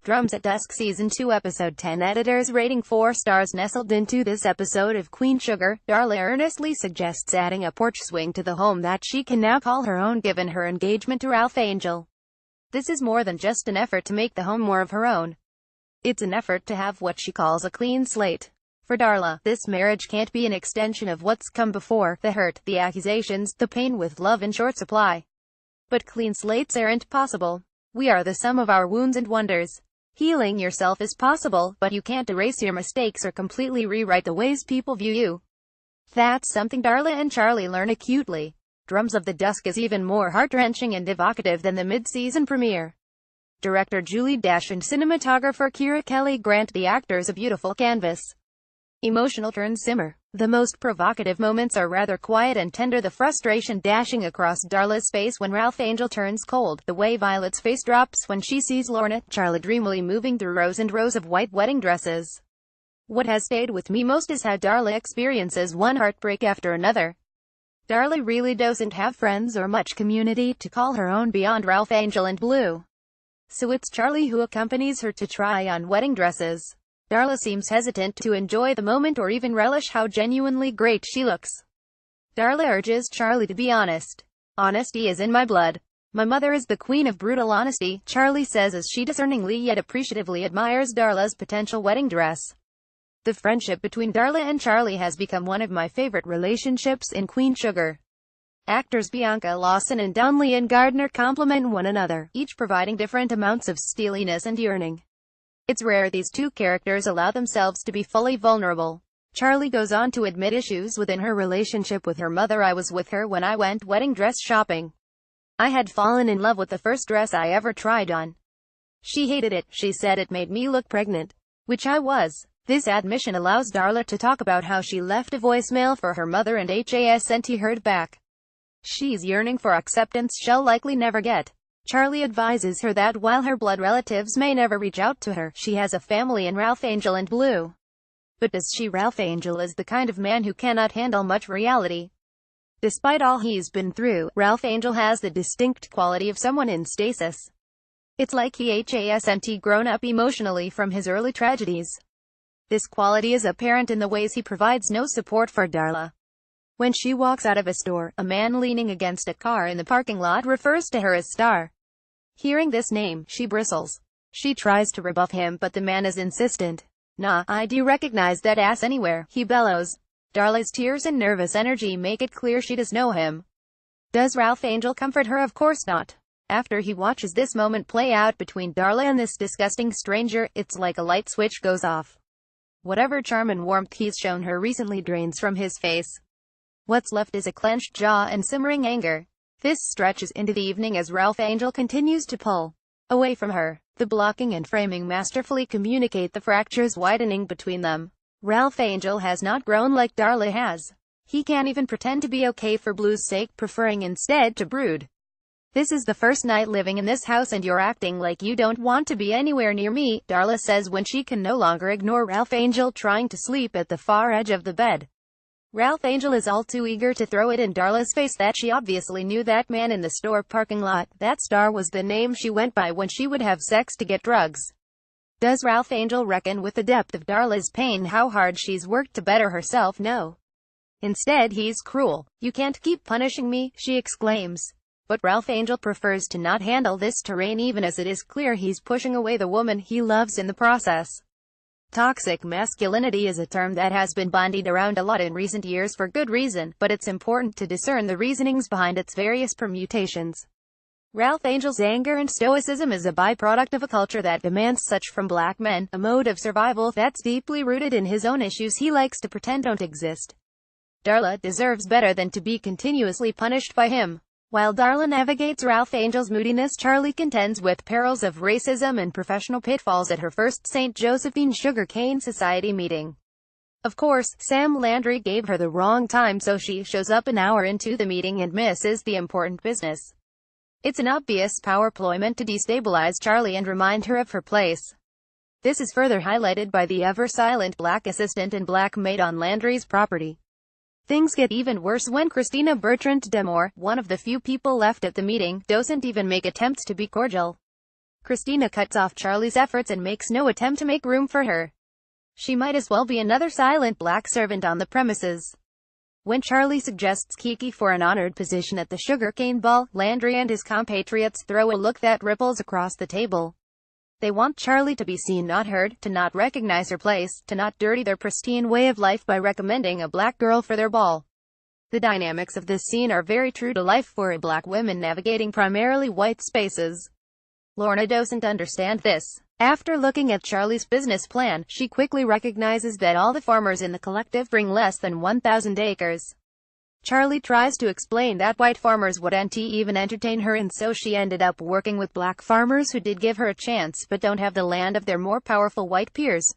Drums at Dusk Season 2 Episode 10 Editors rating 4 stars. Nestled into this episode of Queen Sugar, Darla earnestly suggests adding a porch swing to the home that she can now call her own given her engagement to Ralph Angel. This is more than just an effort to make the home more of her own. It's an effort to have what she calls a clean slate. For Darla, this marriage can't be an extension of what's come before, the hurt, the accusations, the pain with love in short supply. But clean slates aren't possible. We are the sum of our wounds and wonders. Healing yourself is possible, but you can't erase your mistakes or completely rewrite the ways people view you. That's something Darla and Charlie learn acutely. Drums of the Dusk is even more heart-wrenching and evocative than the mid-season premiere. Director Julie Dash and cinematographer Kira Kelly grant the actors a beautiful canvas. Emotional turns simmer. The most provocative moments are rather quiet and tender, the frustration dashing across Darla's face when Ralph Angel turns cold, the way Violet's face drops when she sees Lorna, Charlie dreamily moving through rows and rows of white wedding dresses. What has stayed with me most is how Darla experiences one heartbreak after another. Darla really doesn't have friends or much community to call her own beyond Ralph Angel and Blue. So it's Charlie who accompanies her to try on wedding dresses. Darla seems hesitant to enjoy the moment or even relish how genuinely great she looks. Darla urges Charlie to be honest. Honesty is in my blood. My mother is the queen of brutal honesty, Charlie says as she discerningly yet appreciatively admires Darla's potential wedding dress. The friendship between Darla and Charlie has become one of my favorite relationships in Queen Sugar. Actors Bianca Lawson and Donley Gardner complement one another, each providing different amounts of steeliness and yearning. It's rare these two characters allow themselves to be fully vulnerable. Charlie goes on to admit issues within her relationship with her mother. I was with her when I went wedding dress shopping. I had fallen in love with the first dress I ever tried on. She hated it. She said it made me look pregnant. Which I was. This admission allows Darla to talk about how she left a voicemail for her mother and hasn't heard back. She's yearning for acceptance she'll likely never get. Charlie advises her that while her blood relatives may never reach out to her, she has a family in Ralph Angel and Blue. But does she? Ralph Angel is the kind of man who cannot handle much reality. Despite all he's been through, Ralph Angel has the distinct quality of someone in stasis. It's like he hasn't grown up emotionally from his early tragedies. This quality is apparent in the ways he provides no support for Darla. When she walks out of a store, a man leaning against a car in the parking lot refers to her as Star. Hearing this name, she bristles. She tries to rebuff him, but the man is insistent. Nah, I do recognize that ass anywhere, he bellows. Darla's tears and nervous energy make it clear she does know him. Does Ralph Angel comfort her? Of course not. After he watches this moment play out between Darla and this disgusting stranger, it's like a light switch goes off. Whatever charm and warmth he's shown her recently drains from his face. What's left is a clenched jaw and simmering anger. This stretches into the evening as Ralph Angel continues to pull away from her. The blocking and framing masterfully communicate the fractures widening between them. Ralph Angel has not grown like Darla has. He can't even pretend to be okay for Blue's sake, preferring instead to brood. This is the first night living in this house and you're acting like you don't want to be anywhere near me, Darla says when she can no longer ignore Ralph Angel trying to sleep at the far edge of the bed. Ralph Angel is all too eager to throw it in Darla's face that she obviously knew that man in the store parking lot. That Star was the name she went by when she would have sex to get drugs. Does Ralph Angel reckon with the depth of Darla's pain, how hard she's worked to better herself? No. Instead he's cruel. You can't keep punishing me, she exclaims. But Ralph Angel prefers to not handle this terrain even as it is clear he's pushing away the woman he loves in the process. Toxic masculinity is a term that has been bandied around a lot in recent years for good reason, but it's important to discern the reasonings behind its various permutations. Ralph Angel's anger and stoicism is a byproduct of a culture that demands such from black men, a mode of survival that's deeply rooted in his own issues he likes to pretend don't exist. Darla deserves better than to be continuously punished by him. While Darla navigates Ralph Angel's moodiness, Charlie contends with perils of racism and professional pitfalls at her first St. Josephine Sugarcane Society meeting. Of course, Sam Landry gave her the wrong time, so she shows up an hour into the meeting and misses the important business. It's an obvious power ploy meant to destabilize Charlie and remind her of her place. This is further highlighted by the ever-silent black assistant and black maid on Landry's property. Things get even worse when Christina Bertrand Demore, one of the few people left at the meeting, doesn't even make attempts to be cordial. Christina cuts off Charlie's efforts and makes no attempt to make room for her. She might as well be another silent black servant on the premises. When Charlie suggests Kiki for an honored position at the sugarcane ball, Landry and his compatriots throw a look that ripples across the table. They want Charlie to be seen, not heard, to not recognize her place, to not dirty their pristine way of life by recommending a black girl for their ball. The dynamics of this scene are very true to life for a black woman navigating primarily white spaces. Lorna doesn't understand this. After looking at Charlie's business plan, she quickly recognizes that all the farmers in the collective bring less than 1,000 acres. Charlie tries to explain that white farmers wouldn't even entertain her, and so she ended up working with black farmers who did give her a chance but don't have the land of their more powerful white peers.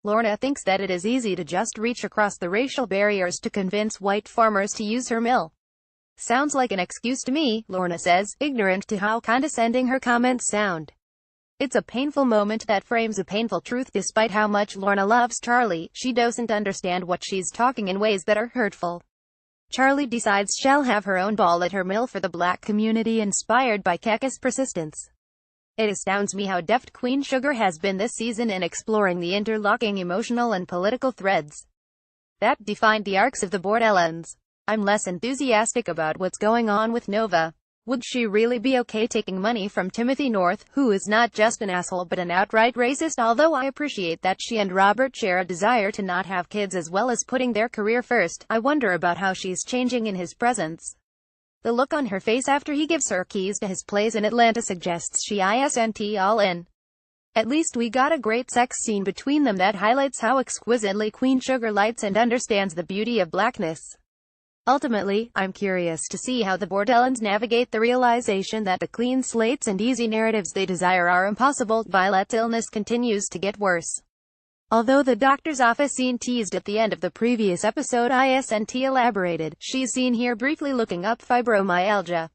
Lorna thinks that it is easy to just reach across the racial barriers to convince white farmers to use her mill. Sounds like an excuse to me, Lorna says, ignorant to how condescending her comments sound. It's a painful moment that frames a painful truth. Despite how much Lorna loves Charlie, she doesn't understand what she's talking in ways that are hurtful. Charlie decides she'll have her own ball at her mill for the black community, inspired by Keka's persistence. It astounds me how deft Queen Sugar has been this season in exploring the interlocking emotional and political threads that defined the arcs of the Bordelons. I'm less enthusiastic about what's going on with Nova. Would she really be okay taking money from Timothy North, who is not just an asshole but an outright racist? Although I appreciate that she and Robert share a desire to not have kids as well as putting their career first, I wonder about how she's changing in his presence. The look on her face after he gives her keys to his place in Atlanta suggests she isn't all in. At least we got a great sex scene between them that highlights how exquisitely Queen Sugar lights and understands the beauty of blackness. Ultimately, I'm curious to see how the Bordelons navigate the realization that the clean slates and easy narratives they desire are impossible. Violet's illness continues to get worse. Although the doctor's office scene teased at the end of the previous episode isn't elaborated, she's seen here briefly looking up fibromyalgia.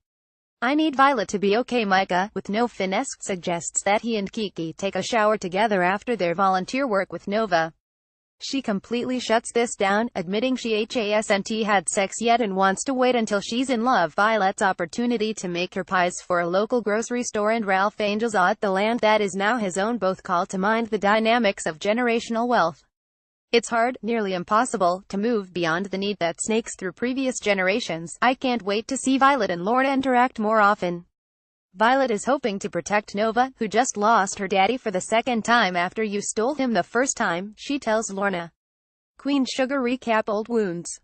I need Violet to be okay. Micah, with no finesse, suggests that he and Kiki take a shower together after their volunteer work with Nova. She completely shuts this down, admitting she hasn't had sex yet and wants to wait until she's in love. Violet's opportunity to make her pies for a local grocery store and Ralph Angel's at the land that is now his own both call to mind the dynamics of generational wealth. It's hard, nearly impossible, to move beyond the need that snakes through previous generations. I can't wait to see Violet and Lorna interact more often. Violet is hoping to protect Nova, who just lost her daddy for the second time after you stole him the first time, she tells Lorna. Queen Sugar recap old wounds.